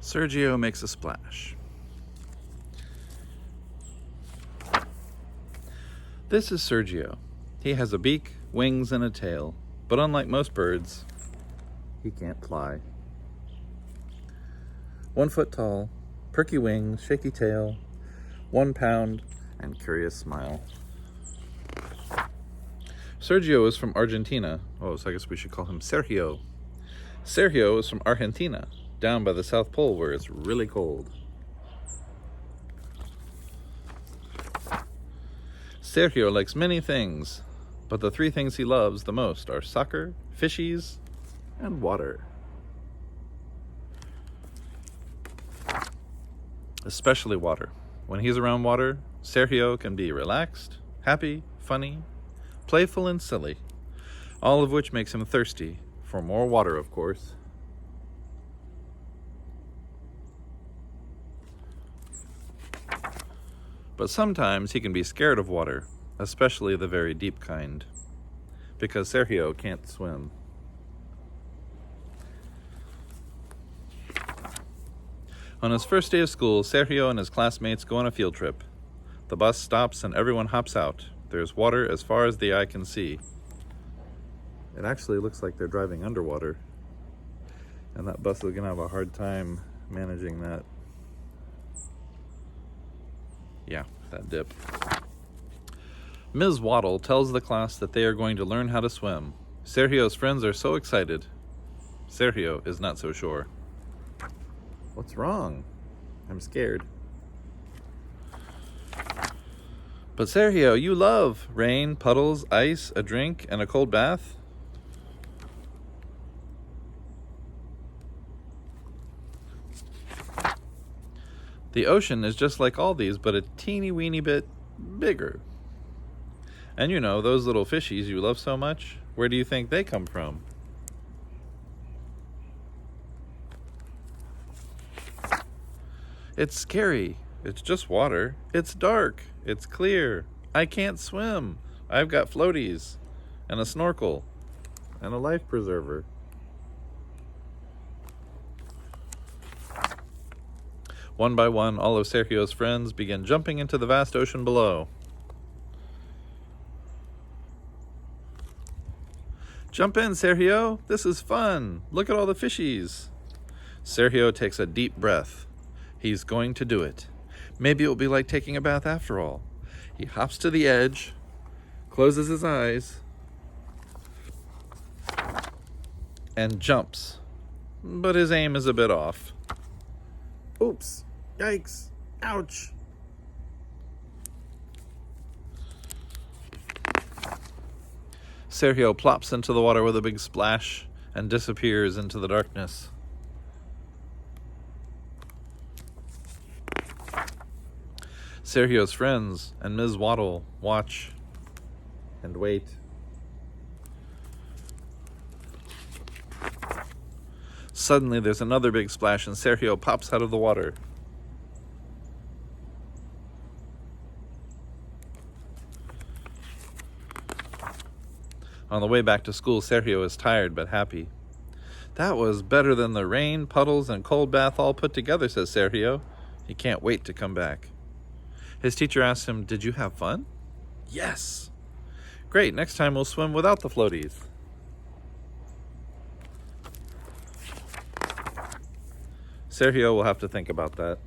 Sergio makes a splash. This is Sergio. He has a beak, wings, and a tail, but unlike most birds, he can't fly. 1 foot tall, perky wings, shaky tail, 1 pound, and curious smile. Sergio is from Argentina. Oh, so I guess we should call him Sergio. Sergio is from Argentina, down by the South Pole where it's really cold. Sergio likes many things, but the 3 things he loves the most are soccer, fishies, and water. Especially water. When he's around water, Sergio can be relaxed, happy, funny, playful, and silly, all of which makes him thirsty for more water, of course. But sometimes he can be scared of water, especially the very deep kind, because Sergio can't swim. On his first day of school, Sergio and his classmates go on a field trip. The bus stops and everyone hops out. There's water as far as the eye can see. It actually looks like they're driving underwater, and that bus is going to have a hard time managing that. Yeah, that dip. Ms. Waddle tells the class that they are going to learn how to swim. Sergio's friends are so excited. Sergio is not so sure. What's wrong? I'm scared. But Sergio, you love rain, puddles, ice, a drink, and a cold bath. The ocean is just like all these, but a teeny weeny bit bigger. And you know, those little fishies you love so much, where do you think they come from? It's scary. It's just water. It's dark. It's clear. I can't swim. I've got floaties and a snorkel and a life preserver. One by one, all of Sergio's friends begin jumping into the vast ocean below. Jump in, Sergio. This is fun. Look at all the fishies. Sergio takes a deep breath. He's going to do it. Maybe it'll be like taking a bath after all. He hops to the edge, closes his eyes, and jumps. But his aim is a bit off. Oops. Yikes. Ouch. Sergio plops into the water with a big splash and disappears into the darkness. Sergio's friends and Ms. Waddle watch and wait. Suddenly there's another big splash and Sergio pops out of the water. On the way back to school, Sergio is tired but happy. That was better than the rain, puddles, and cold bath all put together, says Sergio. He can't wait to come back. His teacher asks him, "Did you have fun?" "Yes." "Great, next time we'll swim without the floaties." Sergio will have to think about that.